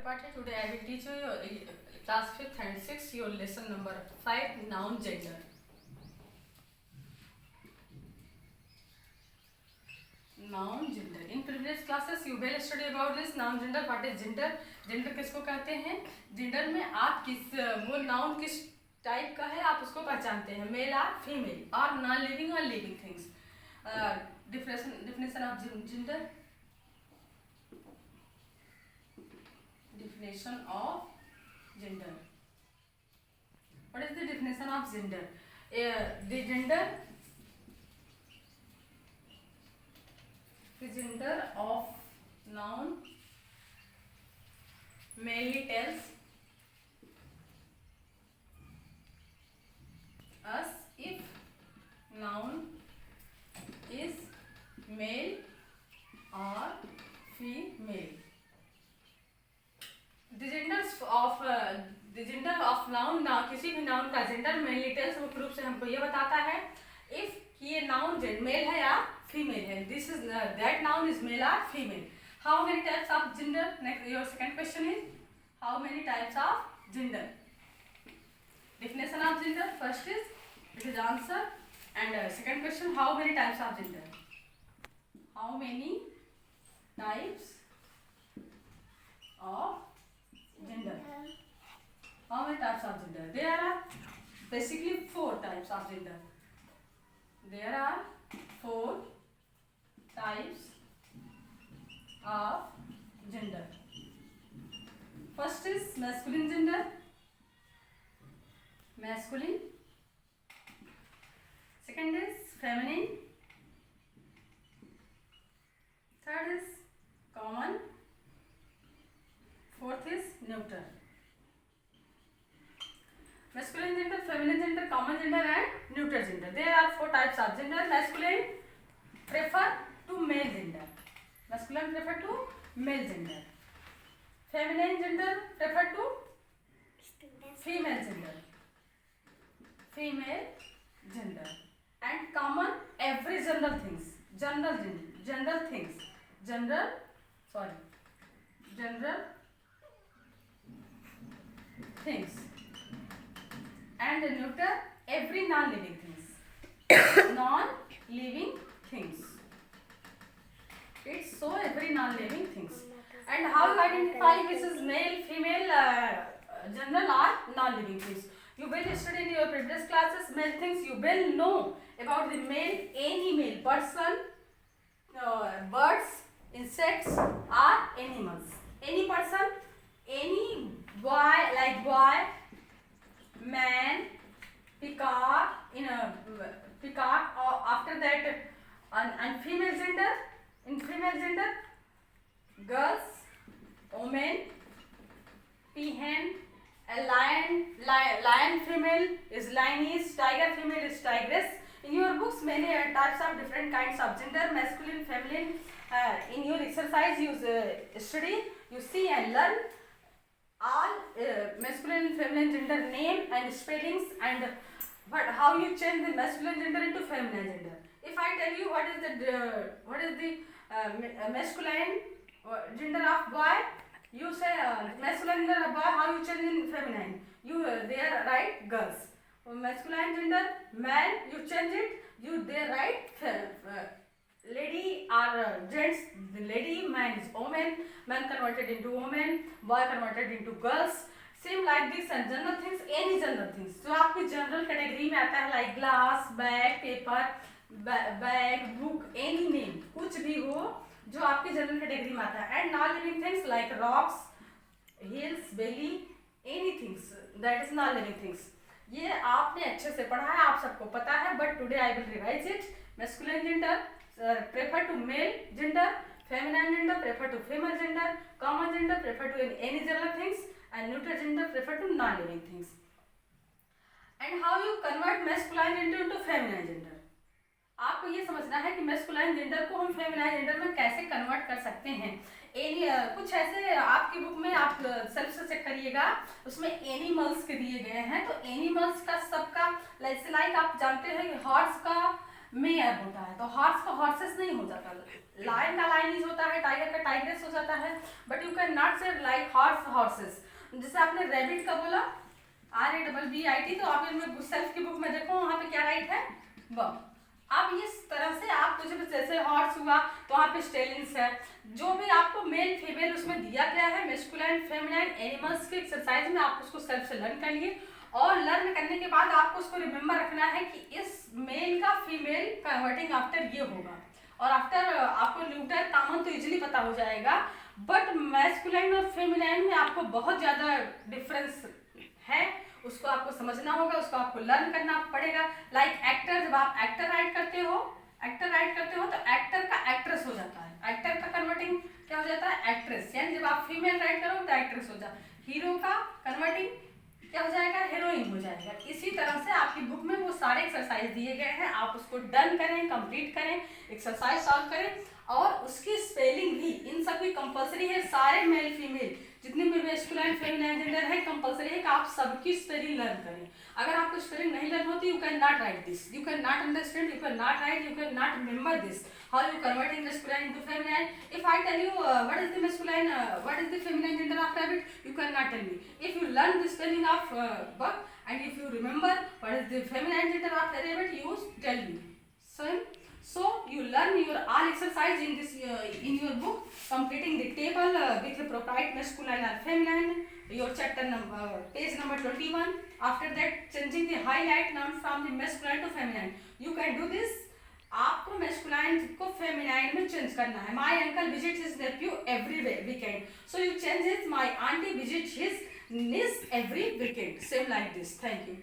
Tripathi. Today I will teach you class 5th and 6th, your lesson number 5, noun gender. Noun gender. In previous classes you well study about this noun gender. What is gender? Gender किसको कहते हैं? Gender में आप किस वो noun किस type का है आप उसको पहचानते हैं, मेल और फीमेल और नॉन लिविंग और living things. Definition of gender. Definition of gender. What is the definition of gender? The gender of noun mainly tells us if noun is male or female. The gender of noun किसी भी noun का gender mainly tells मुख्य रूप से हमको ये बताता है if ये noun male है या female है. This is that noun is male or female. How many types of gender? Next, your second question is how many types of gender? Definition of gender. First is it is answer, and second question, how many types of gender? How many types of gender? How many types of gender? There are basically 4 types of gender. There are 4 types of gender. First is masculine gender. Masculine. Second is feminine. Third is common. Fourth is neutral. Masculine gender, feminine gender, common gender and neutral gender. There are 4 types of gender. Masculine prefer to male gender. Masculine prefer to male gender. Feminine gender prefer to female gender. Female gender. And common every general things. General things. General things. And neutral every non-living things. Non-living things. It's so every non-living things. And how you identify which is male, female, general or non-living things? You will study in your previous classes male things. You will know about the male, any male person, birds, insects or animals. Any person, any boy like boy, man, peacock, peacock, or after that, and female gender. In female gender, girls, women, peahen, a lion female is lioness, tiger female is tigress. In your books, many types of different kinds of gender, masculine, feminine. In your exercise, you study, you see and learn all masculine, feminine gender name and spellings, and how you change the masculine gender into feminine gender. If I tell you what is the masculine gender of boy, you say masculine gender of boy, how you change in feminine? You there write girls. Masculine gender man, you change it, you there write lady or gents. The lady, man is woman, man converted into woman, boy converted into girls. Same like this. And general things, any general things जो आपकी general category में आता है, like glass, bag, paper, bag, book, any name, कुछ भी हो जो आपके जनरल कैटेगरी में आता है. And non living things like rocks, hills, valley, any things that is non living things. ये आपने अच्छे से पढ़ा है, आप सबको पता है, but today I will revise it. Masculine gender prefer to male gender, feminine gender prefer to female gender, common gender prefer to any general things, and neutral gender prefer to non living things. And how you convert masculine gender into feminine gender. आपको ये समझना है कि masculine gender को हम feminine gender में कैसे convert कर सकते हैं. कुछ ऐसे आपकी बुक में आप सेल्फ से चेक करिएगा, उसमें एनिमल्स के दिए गए हैं. तो एनिमल्स का सबका लाइक आप जानते हैं कि हॉर्स का मेयर होता है, तो हॉर्स का हॉर्सेस नहीं हो जाता, लायन का लायनीज होता है, टाइगर का टाइग्रेस हो जाता है, बट यू कैन नॉट से लाइक हॉर्स हॉर्सेस। जैसे आपने रैबिट का बोला RABBIT, तो आप इनमें सेल्फ की बुक में देखो वहाँ पे क्या राइट है बम। अब इस तरह से आप कुछ जैसे हॉर्स हुआ तो वहाँ पे स्टेलिंग्स है, जो भी आपको मेल फीमेल उसमें दिया गया है मेस्कुलाइन फेमिनाइन एनिमल्स के एक्सरसाइज में, आप उसको सेल्फ से लर्न कर लिए, और लर्न करने के बाद आपको उसको रिमेम्बर रखना है कि इस मेल का फीमेल कन्वर्टिंग आफ्टर ये होगा, और आफ्टर आपको न्यूटर कॉमन तो इजीली पता हो जाएगा, बट मैस्कुलाइन और फेमिनाइन में आपको बहुत ज़्यादा डिफरेंस है, उसको आपको समझना होगा, उसको आपको लर्न करना पड़ेगा। लाइक एक्टर, जब आप एक्टर राइट करते हो तो एक्टर का एक्ट्रेस हो जाता है, एक्टर का कन्वर्टिंग क्या हो जाता है एक्ट्रेस, यानी जब आप फीमेल राइट करोगे तो एक्ट्रेस हो जाए, हीरो का कन्वर्टिंग क्या हो जाएगा हीरोइन हो जाएगा। इसी तरह से आपकी बुक में वो सारे एक्सरसाइज दिए गए हैं, आप उसको डन करें, कंप्लीट करें, एक्सरसाइज सॉल्व करें, और उसकी स्पेलिंग भी इन सब की कंपलसरी है, सारे मेल फीमेल जितने भी मैस्कुलाइन फेमिनाइन जेंडर है कंपलसरी है कि आप सबकी स्पेलिंग लर्न करें। अगर आपको स्पेलिंग नहीं लर्न होती, you can not right this, you can not understand, you can not right, you can not remember this, how you converting masculine into feminine. If I tell you what is the masculine, what is the feminine gender of rabbit, you cannot tell me. If you learn the spelling of buck, and if you remember what is the feminine gender of rabbit, you tell me. So you learn your all exercise in this in your book, completing the table with the appropriate masculine or feminine. Your chapter number page number 21. After that, changing the highlight noun from the masculine to feminine. You can do this. आपको masculine को feminine में change करना है। My uncle visit his Neiphiu every weekend, so you change his my aunty visit his niece every weekend, same like this. Thank you.